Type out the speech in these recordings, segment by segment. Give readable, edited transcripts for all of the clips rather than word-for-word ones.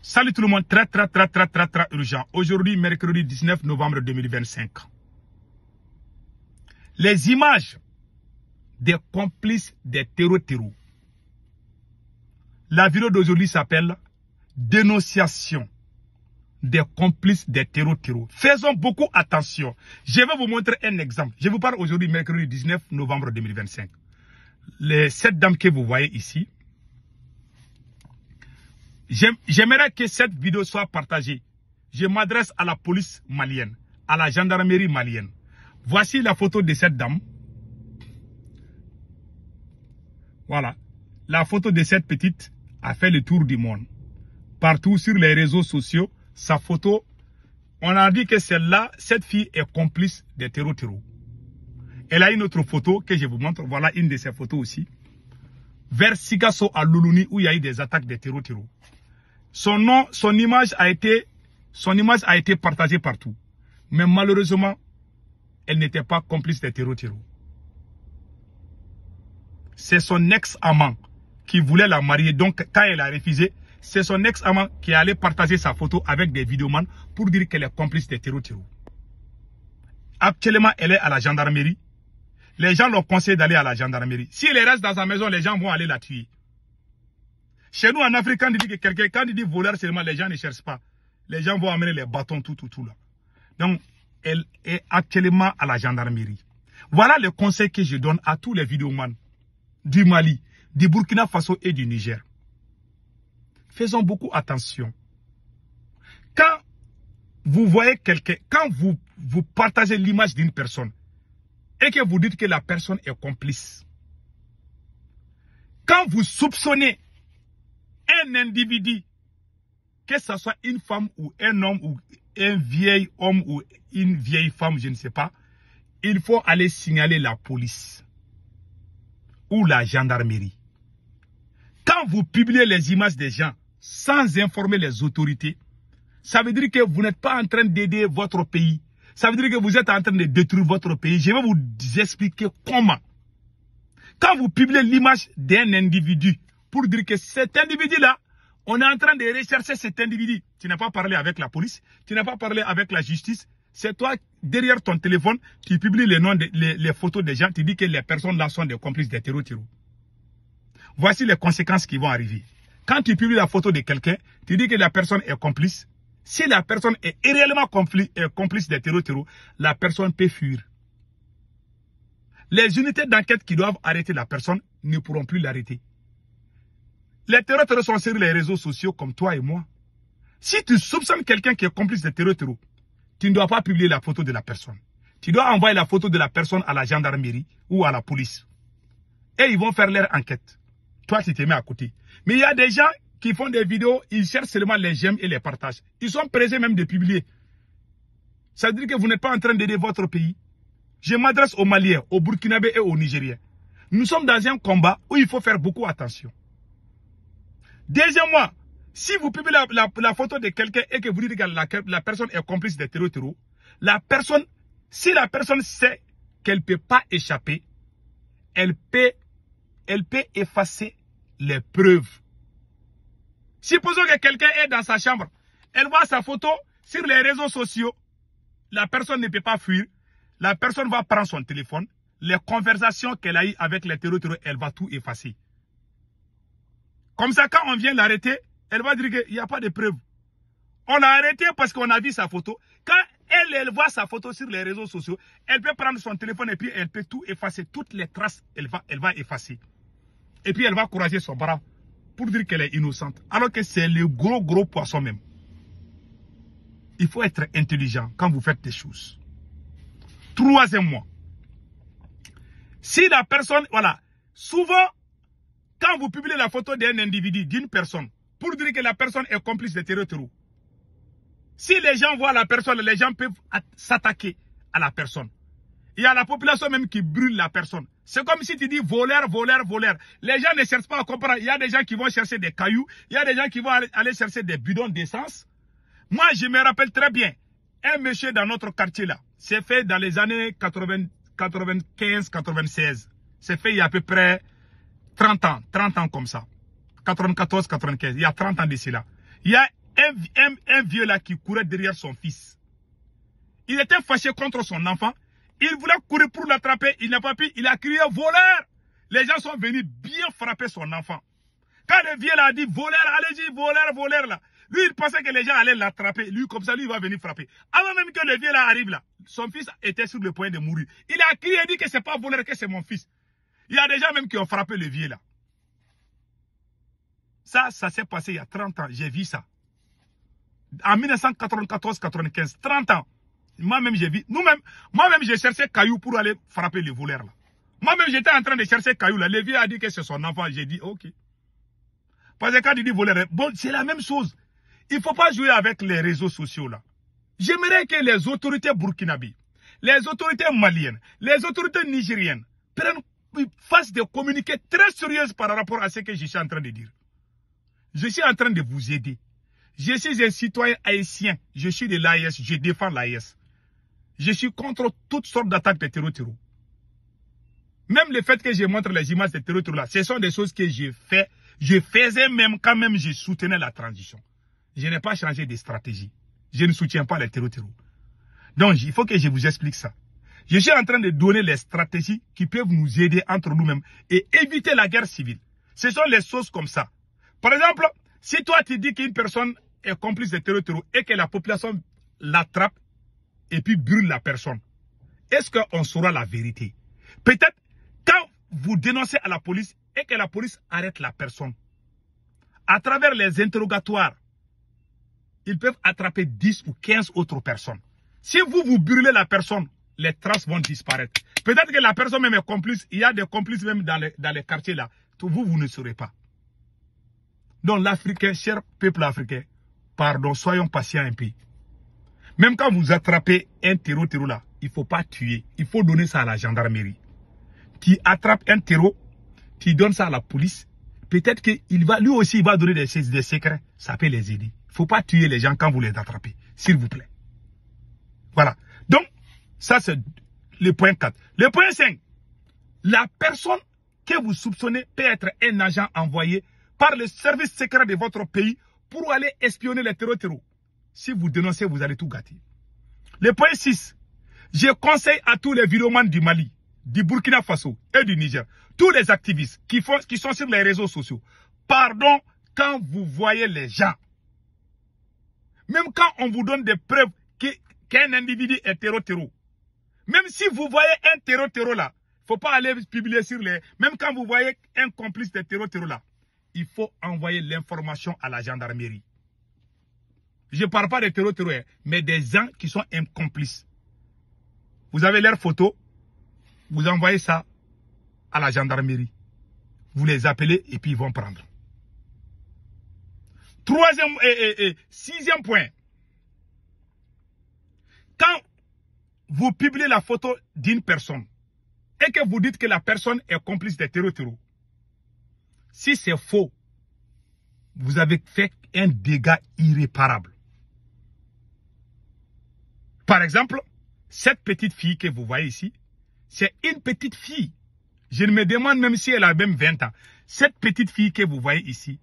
Salut tout le monde, très urgent. Aujourd'hui, mercredi 19 novembre 2025. Les images des complices des terreaux. La vidéo d'aujourd'hui s'appelle « Dénonciation des complices des terreaux. » Faisons beaucoup attention. Je vais vous montrer un exemple. Je vous parle aujourd'hui, mercredi 19 novembre 2025. Cette dame que vous voyez ici, j'aimerais que cette vidéo soit partagée. Je m'adresse à la police malienne, à la gendarmerie malienne. Voici la photo de cette dame. Voilà. La photo de cette petite a fait le tour du monde. Partout sur les réseaux sociaux, sa photo, on a dit que celle-là, cette fille est complice des terreaux. Elle a une autre photo que je vous montre. Voilà une de ses photos aussi. Vers Sigasso à Luluni où il y a eu des attaques des terreaux. Son image a été partagée partout. Mais malheureusement, elle n'était pas complice des terreaux. C'est son ex-amant qui voulait la marier. Donc, quand elle a refusé, c'est son ex-amant qui est allé partager sa photo avec des vidéomans pour dire qu'elle est complice des terreaux. Actuellement, elle est à la gendarmerie. Les gens l'ont conseillé d'aller à la gendarmerie. S'il reste dans sa maison, les gens vont aller la tuer. Chez nous, en Afrique, quand il dit que quelqu'un, quand il dit voleur seulement, les gens ne cherchent pas. Les gens vont amener les bâtons, tout là. Donc, elle est actuellement à la gendarmerie. Voilà le conseil que je donne à tous les vidéomans du Mali, du Burkina Faso et du Niger. Faisons beaucoup attention. Quand vous voyez quelqu'un, quand vous partagez l'image d'une personne et que vous dites que la personne est complice, quand vous soupçonnez un individu, que ce soit une femme ou un homme ou un vieil homme ou une vieille femme, je ne sais pas, il faut aller signaler la police ou la gendarmerie. Quand vous publiez les images des gens sans informer les autorités, ça veut dire que vous n'êtes pas en train d'aider votre pays. Ça veut dire que vous êtes en train de détruire votre pays. Je vais vous expliquer comment. Quand vous publiez l'image d'un individu pour dire que cet individu-là, on est en train de rechercher cet individu. Tu n'as pas parlé avec la police, tu n'as pas parlé avec la justice. C'est toi, derrière ton téléphone, qui publie les noms, les photos des gens, tu dis que les personnes-là sont des complices des terreaux. Voici les conséquences qui vont arriver. Quand tu publies la photo de quelqu'un, tu dis que la personne est complice. Si la personne est réellement complice des terreaux, la personne peut fuir. Les unités d'enquête qui doivent arrêter la personne ne pourront plus l'arrêter. Les terreaux sont sur les réseaux sociaux comme toi et moi. Si tu soupçonnes quelqu'un qui est complice des terreaux, tu ne dois pas publier la photo de la personne. Tu dois envoyer la photo de la personne à la gendarmerie ou à la police. Et ils vont faire leur enquête. Toi, tu te mets à côté. Mais il y a des gens qui font des vidéos, ils cherchent seulement les j'aime et les partages. Ils sont pressés même de publier. Ça veut dire que vous n'êtes pas en train d'aider votre pays. Je m'adresse aux Maliens, aux Burkinabés et aux Nigériens. Nous sommes dans un combat où il faut faire beaucoup attention. Deuxièmement, si vous publiez la photo de quelqu'un et que vous dites que la personne est complice des terreaux, si la personne sait qu'elle ne peut pas échapper, elle peut effacer les preuves. Supposons que quelqu'un est dans sa chambre, elle voit sa photo sur les réseaux sociaux, la personne ne peut pas fuir, la personne va prendre son téléphone, les conversations qu'elle a eues avec les terreaux, elle va tout effacer. Comme ça, quand on vient l'arrêter, elle va dire qu'il n'y a pas de preuves. On l'a arrêté parce qu'on a vu sa photo. Quand elle voit sa photo sur les réseaux sociaux, elle peut prendre son téléphone et puis elle peut tout effacer. Toutes les traces, elle va effacer. Et puis elle va courager son bras pour dire qu'elle est innocente. Alors que c'est le gros poisson même. Il faut être intelligent quand vous faites des choses. Troisièmement, si la personne, voilà, souvent, quand vous publiez la photo d'un individu, d'une personne, pour dire que la personne est complice des terreaux, si les gens voient la personne, les gens peuvent s'attaquer à la personne. Il y a la population même qui brûle la personne. C'est comme si tu dis voleur. Les gens ne cherchent pas à comprendre. Il y a des gens qui vont chercher des cailloux. Il y a des gens qui vont aller chercher des bidons d'essence. Moi, je me rappelle très bien, un monsieur dans notre quartier là, c'est fait dans les années 95-96. C'est fait il y a à peu près 30 ans comme ça. 94-95, il y a 30 ans d'ici là. Il y a un vieux là qui courait derrière son fils. Il était fâché contre son enfant. Il voulait courir pour l'attraper. Il n'a pas pu. Il a crié voleur. Les gens sont venus bien frapper son enfant. Quand le vieux là a dit voleur, allez-y, voleur, voleur là. Lui, il pensait que les gens allaient l'attraper. Lui, comme ça, lui, il va venir frapper. Avant même que le vieux là arrive là, son fils était sur le point de mourir. Il a crié et dit que c'est pas voleur, que c'est mon fils. Il y a des gens même qui ont frappé le vieux là. Ça s'est passé il y a 30 ans. J'ai vu ça. En 1994-95, 30 ans. Moi-même, j'ai vu. Moi-même, j'ai cherché Caillou pour aller frapper le voleur là. Moi-même, j'étais en train de chercher Caillou là. Le vieux a dit que c'est son enfant. J'ai dit, ok. Parce que quand il dit voleur, bon, c'est la même chose. Il ne faut pas jouer avec les réseaux sociaux là. J'aimerais que les autorités burkinabées, les autorités maliennes, les autorités nigériennes fassent des communiqués très sérieux par rapport à ce que je suis en train de dire. Je suis en train de vous aider. Je suis un citoyen haïtien. Je suis de l'AES. Je défends l'AES. Je suis contre toutes sortes d'attaques de terror. Même le fait que je montre les images de terror là, ce sont des choses que je fais. Je faisais même quand même je soutenais la transition. Je n'ai pas changé de stratégie. Je ne soutiens pas les terror. Donc, il faut que je vous explique ça. Je suis en train de donner les stratégies qui peuvent nous aider entre nous-mêmes et éviter la guerre civile. Ce sont les choses comme ça. Par exemple, si toi tu dis qu'une personne est complice de terror et que la population l'attrape et puis brûle la personne, est-ce qu'on saura la vérité? Peut-être quand vous dénoncez à la police et que la police arrête la personne, à travers les interrogatoires, ils peuvent attraper 10 ou 15 autres personnes. Si vous brûlez la personne, les traces vont disparaître. Peut-être que la personne même est complice. Il y a des complices même dans les quartiers là. Vous ne saurez pas. Donc l'Africain, cher peuple africain, pardon, soyons patients un peu. Même quand vous attrapez un terreau là, il ne faut pas tuer. Il faut donner ça à la gendarmerie. Qui attrape un terreau, qui donne ça à la police, peut-être qu'il va, lui aussi, il va donner des secrets. Ça peut les aider. Il ne faut pas tuer les gens quand vous les attrapez. S'il vous plaît. Voilà. Donc, ça c'est le point 4. Le point 5. La personne que vous soupçonnez peut être un agent envoyé par le service secret de votre pays pour aller espionner les terreaux. Si vous dénoncez, vous allez tout gâter. Le point 6. Je conseille à tous les vidéomans du Mali, du Burkina Faso et du Niger, tous les activistes qui sont sur les réseaux sociaux, pardon quand vous voyez les gens. Même quand on vous donne des preuves qu'un individu est terreau. Même si vous voyez un terreau là, il ne faut pas aller publier sur les... Même quand vous voyez un complice de terreau là, il faut envoyer l'information à la gendarmerie. Je ne parle pas de terreau, mais des gens qui sont incomplices. Vous avez leurs photos, vous envoyez ça à la gendarmerie. Vous les appelez et puis ils vont prendre. Sixième point. Quand vous publiez la photo d'une personne et que vous dites que la personne est complice des terreaux, si c'est faux, vous avez fait un dégât irréparable. Par exemple, cette petite fille que vous voyez ici, c'est une petite fille. Je me demande même si elle a même 20 ans. Cette petite fille que vous voyez ici,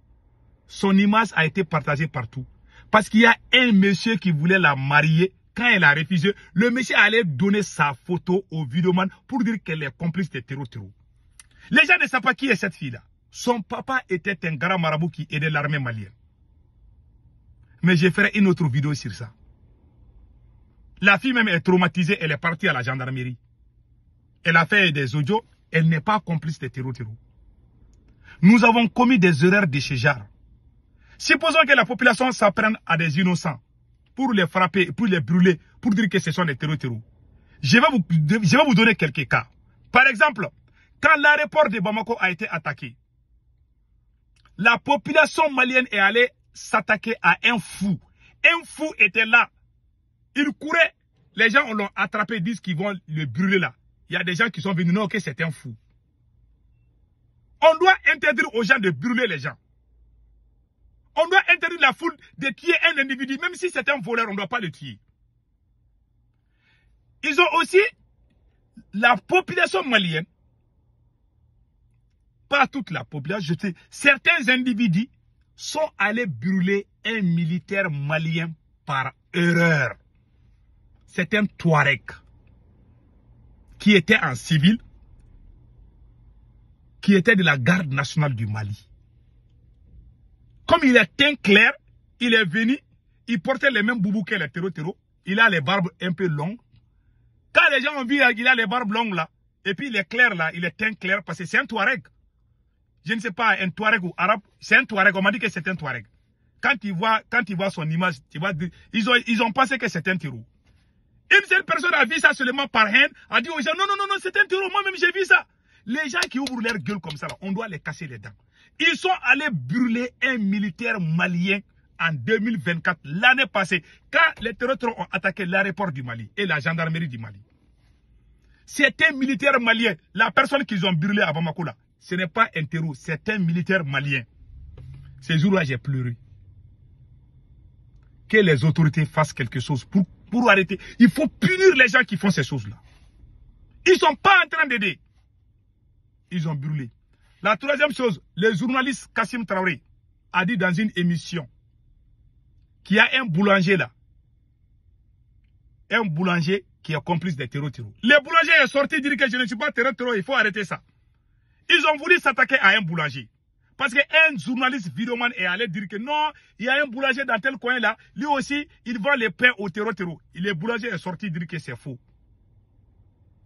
son image a été partagée partout. Parce qu'il y a un monsieur qui voulait la marier. Quand elle a refusé, le monsieur allait donner sa photo au vidéoman pour dire qu'elle est complice de terreau. Les gens ne savent pas qui est cette fille-là. Son papa était un grand marabout qui aidait l'armée malienne. Mais je ferai une autre vidéo sur ça. La fille même est traumatisée, elle est partie à la gendarmerie. Elle a fait des audios, elle n'est pas complice de terreau. Nous avons commis des erreurs de ce genre. Supposons que la population s'apprenne à des innocents pour les frapper, pour les brûler, pour dire que ce sont des terreaux. Je vais vous donner quelques cas. Par exemple, quand l'aéroport de Bamako a été attaqué, la population malienne est allée s'attaquer à un fou. Un fou était là. Il courait. Les gens l'ont attrapé, disent qu'ils vont le brûler là. Il y a des gens qui sont venus, non, que c'est un fou. On doit interdire aux gens de brûler les gens. On doit interdire la foule de tuer un individu, même si c'est un voleur, on ne doit pas le tuer. Ils ont aussi, la population malienne, pas toute la population, certains individus sont allés brûler un militaire malien par erreur. C'est un Touareg qui était en civil, qui était de la garde nationale du Mali. Comme il est teint clair, il est venu, il portait les mêmes boubous que les terreaux. Il a les barbes un peu longues. Quand les gens ont vu qu'il a les barbes longues là, et puis il est clair là, il est teint clair parce que c'est un Touareg. Je ne sais pas, un Touareg ou arabe, c'est un Touareg, on m'a dit que c'est un Touareg. Quand il voit son image, tu vas dire, ils ont pensé que c'est un terreau. Une seule personne a vu ça seulement par haine, a dit aux gens, non, c'est un terreau, moi-même j'ai vu ça. Les gens qui ouvrent leur gueule comme ça, là, on doit les casser les dents. Ils sont allés brûler un militaire malien en 2024, l'année passée, quand les terroristes ont attaqué l'aéroport du Mali et la gendarmerie du Mali. C'est un militaire malien. La personne qu'ils ont brûlé à Bamako, là, ce n'est pas un terreau, c'est un militaire malien. Ces jours-là, j'ai pleuré. Que les autorités fassent quelque chose pour arrêter. Il faut punir les gens qui font ces choses-là. Ils ne sont pas en train d'aider. Ils ont brûlé. La troisième chose, le journaliste Kassim Traoré a dit dans une émission qu'il y a un boulanger là. Un boulanger qui est complice des terreaux. Le boulanger est sorti dire que je ne suis pas terreau, il faut arrêter ça. Ils ont voulu s'attaquer à un boulanger. Parce qu'un journaliste vidéoman est allé dire que non, il y a un boulanger dans tel coin là, lui aussi, il vend les pains au terreau. Le boulanger est sorti dire que c'est faux.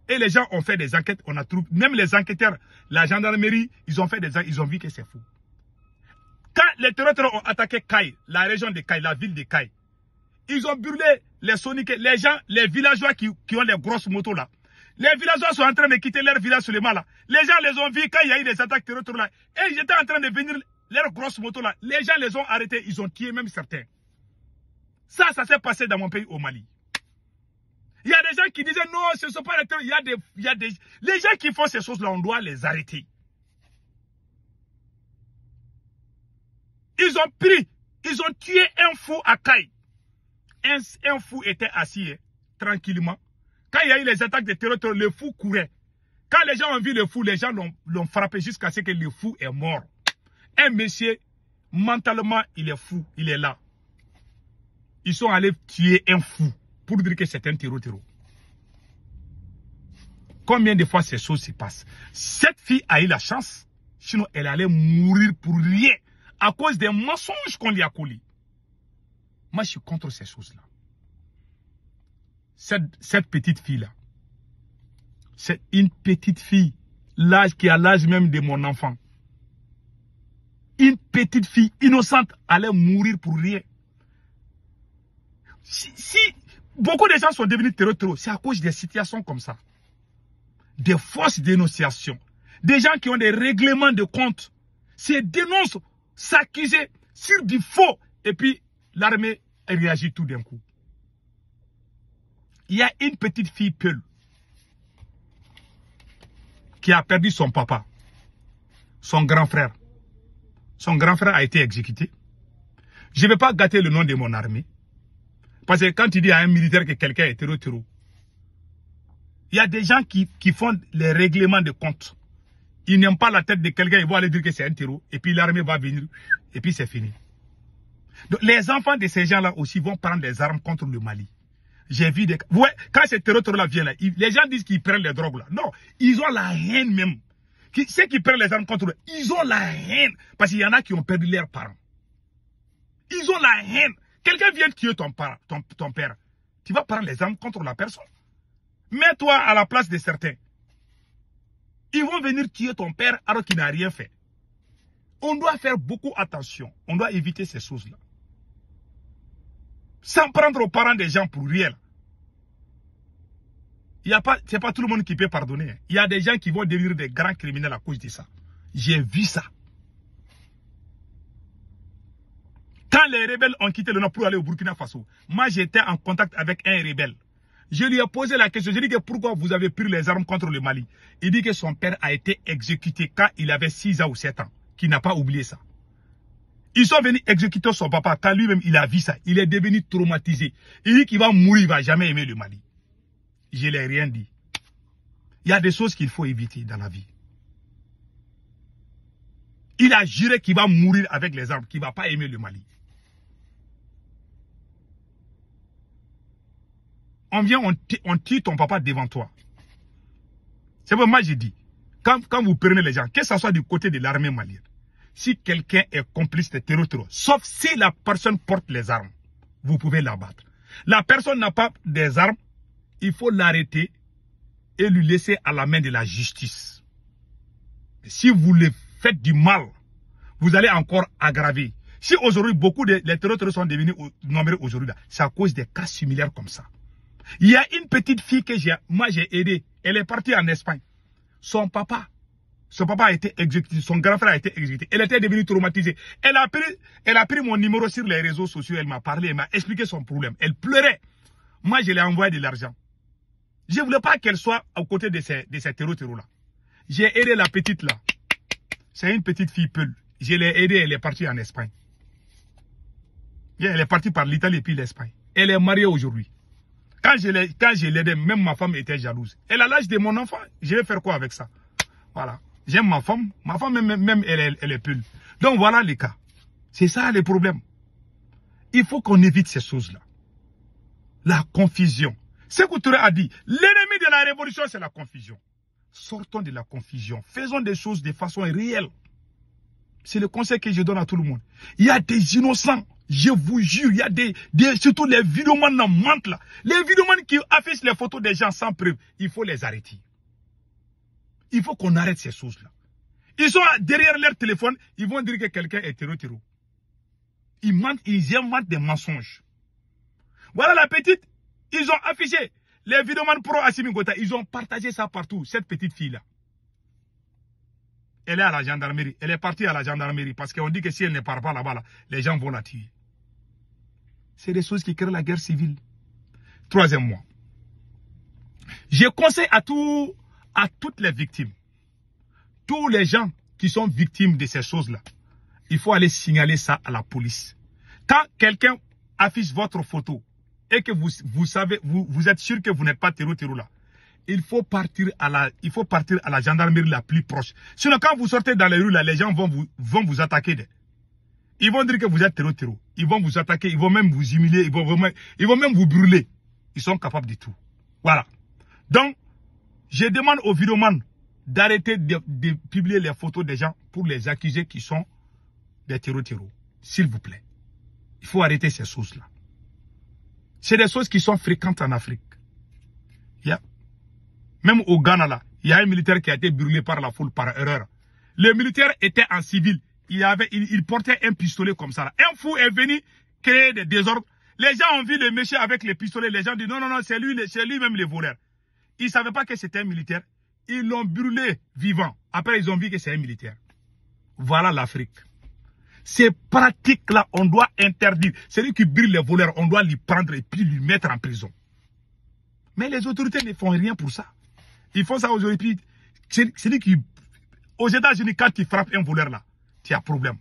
Et les gens ont fait des enquêtes, on a trouvé, même les enquêteurs, la gendarmerie, ils ont fait des enquêtes, ils ont vu que c'est faux. Quand les terroristes ont attaqué Kay, la région de Kay, la ville de Kay, ils ont brûlé les soniques, les gens, les villageois qui ont les grosses motos là. Les villageois sont en train de quitter leur village seulement là. Les gens les ont vus quand il y a eu des attaques terroristes là. Et ils étaient en train de venir, leurs grosses motos là. Les gens les ont arrêtés, ils ont tué même certains. Ça s'est passé dans mon pays au Mali. Il y a des gens qui disaient non, ce ne sont pas les terroristes. Les gens qui font ces choses-là, on doit les arrêter. Ils ont tué un fou à Kay. Un fou était assis tranquillement. Quand il y a eu les attaques de terroristes, le fou courait. Quand les gens ont vu le fou, les gens l'ont frappé jusqu'à ce que le fou est mort. Un monsieur, mentalement, il est fou, il est là. Ils sont allés tuer un fou pour dire que c'est un terreau. Combien de fois ces choses se passent? Cette fille a eu la chance, sinon elle allait mourir pour rien à cause des mensonges qu'on lui a collés. Moi, je suis contre ces choses-là. Cette petite fille-là, c'est une petite fille, qui a l'âge même de mon enfant. Une petite fille innocente allait mourir pour rien. Si beaucoup de gens sont devenus terroristes, c'est à cause des situations comme ça. Des fausses dénonciations. Des gens qui ont des règlements de compte. Se dénoncent, s'accusent sur du faux. Et puis, l'armée réagit tout d'un coup. Il y a une petite fille Peul qui a perdu son papa, son grand frère. Son grand frère a été exécuté. Je ne vais pas gâter le nom de mon armée. Parce que quand tu dis à un militaire que quelqu'un est terreau, il y a des gens qui font les règlements de compte. Ils n'aiment pas la tête de quelqu'un, ils vont aller dire que c'est un terreau. Et puis l'armée va venir. Et puis c'est fini. Donc, les enfants de ces gens-là aussi vont prendre des armes contre le Mali. J'ai vu des... Ouais, quand ces terroristes-là viennent là, les gens disent qu'ils prennent les drogues là. Non, ils ont la haine même. Ceux qui prennent les armes contre eux, ils ont la haine. Parce qu'il y en a qui ont perdu leurs parents. Ils ont la haine. Quelqu'un vient tuer ton père. Tu vas prendre les armes contre la personne. Mets-toi à la place de certains. Ils vont venir tuer ton père alors qu'il n'a rien fait. On doit faire beaucoup attention. On doit éviter ces choses-là. Sans prendre aux parents des gens pour rien. C'est pas tout le monde qui peut pardonner. Il y a des gens qui vont devenir des grands criminels à cause de ça. J'ai vu ça. Quand les rebelles ont quitté le Nord pour aller au Burkina Faso, moi j'étais en contact avec un rebelle. Je lui ai posé la question, je lui ai dit que pourquoi vous avez pris les armes contre le Mali. Il dit que son père a été exécuté quand il avait 6 ans ou 7 ans, qu'il n'a pas oublié ça. Ils sont venus exécuter son papa quand lui-même il a vu ça. Il est devenu traumatisé. Il dit qu'il va mourir, il ne va jamais aimer le Mali. Je ne l'ai rien dit. Il y a des choses qu'il faut éviter dans la vie. Il a juré qu'il va mourir avec les armes, qu'il ne va pas aimer le Mali. On vient, on tue ton papa devant toi. C'est vrai, moi j'ai dit, quand vous prenez les gens, que ce soit du côté de l'armée malienne, si quelqu'un est complice de terror, sauf si la personne porte les armes, vous pouvez l'abattre. La personne n'a pas des armes, il faut l'arrêter et lui laisser à la main de la justice. Si vous le faites du mal, vous allez encore aggraver. Si aujourd'hui, beaucoup de les terroristes sont devenus nombreux aujourd'hui, c'est à cause des cas similaires comme ça. Il y a une petite fille que j'ai aidée. Elle est partie en Espagne. Son papa a été exécuté. Son grand frère a été exécuté. Elle était devenue traumatisée. Elle a pris mon numéro sur les réseaux sociaux. Elle m'a parlé, elle m'a expliqué son problème. Elle pleurait. Moi, je lui ai envoyé de l'argent. Je ne voulais pas qu'elle soit aux côtés de ces terroristes-là. J'ai aidé la petite là. C'est une petite fille peule. Je l'ai aidée, elle est partie en Espagne. Elle est partie par l'Italie et puis l'Espagne. Elle est mariée aujourd'hui. Quand je l'ai aidée, même ma femme était jalouse. Elle a l'âge de mon enfant. Je vais faire quoi avec ça? Voilà. J'aime ma femme. Ma femme, même elle est peule. Donc voilà les cas. C'est ça le problème. Il faut qu'on évite ces choses-là. La confusion. Sékou Touré a dit, l'ennemi de la révolution, c'est la confusion. Sortons de la confusion. Faisons des choses de façon réelle. C'est le conseil que je donne à tout le monde. Il y a des innocents. Je vous jure, il y a surtout les vidéomans dans mentent là. Les vidéomans qui affichent les photos des gens sans preuve, il faut les arrêter. Il faut qu'on arrête ces choses-là. Ils sont derrière leur téléphone, ils vont dire que quelqu'un est terror. Ils mentent, ils inventent des mensonges. Voilà la petite, ils ont affiché les vidéomans pro Assimi Goïta, ils ont partagé ça partout, cette petite fille-là. Elle est à la gendarmerie, elle est partie à la gendarmerie parce qu'on dit que si elle ne part pas là-bas, les gens vont la tuer. C'est des choses qui créent la guerre civile. Troisième mois. Je conseille à toutes les victimes, tous les gens qui sont victimes de ces choses-là, il faut aller signaler ça à la police. Quand quelqu'un affiche votre photo et que vous êtes sûr que vous n'êtes pas terror là, il faut partir à la gendarmerie la plus proche. Sinon, quand vous sortez dans les rues, là, les gens vont vous attaquer. Ils vont dire que vous êtes terror. Ils vont vous attaquer, ils vont même vous humilier, ils vont même vous brûler. Ils sont capables de tout. Voilà. Donc, je demande aux vidéomans d'arrêter de publier les photos des gens pour les accuser qui sont des terror. S'il vous plaît. Il faut arrêter ces choses-là. C'est des choses qui sont fréquentes en Afrique. Même au Ghana, là, il y a un militaire qui a été brûlé par la foule par erreur. Le militaire était en civil. Il portait un pistolet comme ça. Là. Un fou est venu créer des désordres. Les gens ont vu le monsieur avec le pistolet. Les gens disent non, c'est lui-même le voleur. Ils ne savaient pas que c'était un militaire. Ils l'ont brûlé vivant. Après, ils ont vu que c'est un militaire. Voilà l'Afrique. Ces pratiques-là, on doit interdire. Celui qui brûle les voleurs, on doit lui prendre et puis lui mettre en prison. Mais les autorités ne font rien pour ça. Ils font ça aujourd'hui. Celui qui, aux États-Unis, quand tu frappes un voleur là, tu as problème.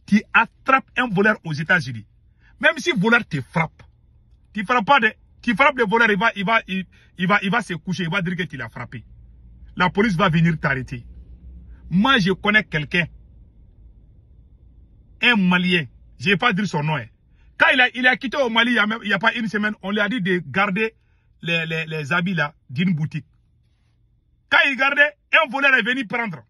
Tu attrapes un voleur aux États-Unis. Même si le voleur te frappe, tu frappes le voleur, il va se coucher, il va dire que tu l'as frappé. La police va venir t'arrêter. Moi, je connais quelqu'un, un Malien, je ne vais pas dire son nom. Quand il a quitté au Mali, il n'y a pas une semaine, on lui a dit de garder les habits là d'une boutique. Quand il gardait, un voleur est venu prendre.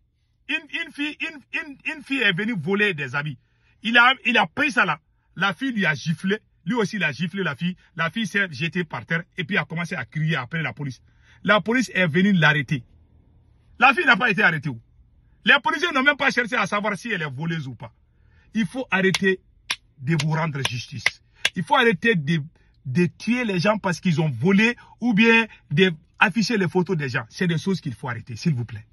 Une fille est venue voler des habits. Il a pris ça là. La fille lui a giflé. Lui aussi, il a giflé la fille. La fille s'est jetée par terre et puis a commencé à crier après la police. La police est venue l'arrêter. La fille n'a pas été arrêtée. Les policiers n'ont même pas cherché à savoir si elle est voleuse ou pas. Il faut arrêter de vous rendre justice. Il faut arrêter de tuer les gens parce qu'ils ont volé ou bien d'afficher les photos des gens. C'est des choses qu'il faut arrêter, s'il vous plaît.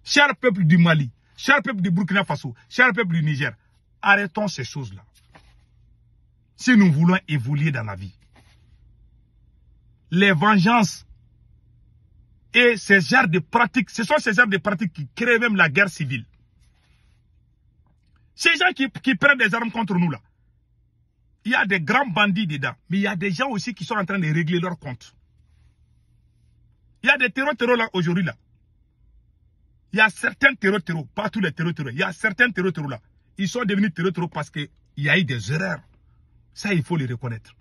Cher peuple du Mali, cher peuple du Burkina Faso, cher peuple du Niger, arrêtons ces choses-là. Si nous voulons évoluer dans la vie. Les vengeances et ces genres de pratiques, ce sont ces genres de pratiques qui créent même la guerre civile. Ces gens qui prennent des armes contre nous là, il y a des grands bandits dedans, mais il y a des gens aussi qui sont en train de régler leur compte. Il y a des terror là aujourd'hui là. Il y a certains terror, pas tous les terror, il y a certains terror là. Ils sont devenus terror parce qu'il y a eu des erreurs. Ça, il faut les reconnaître.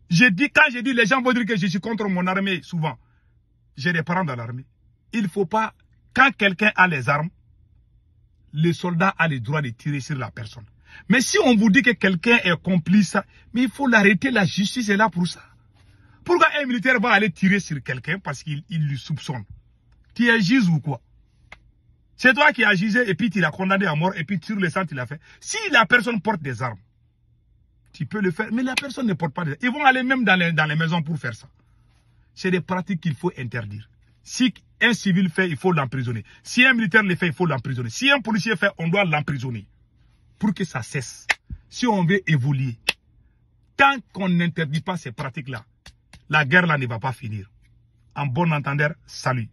Quand je dis, les gens vont dire que je suis contre mon armée, souvent. J'ai des parents dans l'armée. Il ne faut pas, quand quelqu'un a les armes, le soldat a le droit de tirer sur la personne. Mais si on vous dit que quelqu'un est complice, mais il faut l'arrêter, la justice est là pour ça. Pourquoi un militaire va aller tirer sur quelqu'un parce qu'il lui soupçonne? Tu es juge ou quoi? C'est toi qui as jugé et puis tu l'as condamné à mort et puis sur le sang tu l'as fait. Si la personne porte des armes, tu peux le faire, mais la personne ne porte pas des armes. Ils vont aller même dans les maisons pour faire ça. C'est des pratiques qu'il faut interdire. Si un civil fait, il faut l'emprisonner. Si un militaire le fait, il faut l'emprisonner. Si un policier fait, on doit l'emprisonner. Pour que ça cesse. Si on veut évoluer, tant qu'on n'interdit pas ces pratiques-là, la guerre là ne va pas finir. En bon entendeur, salut.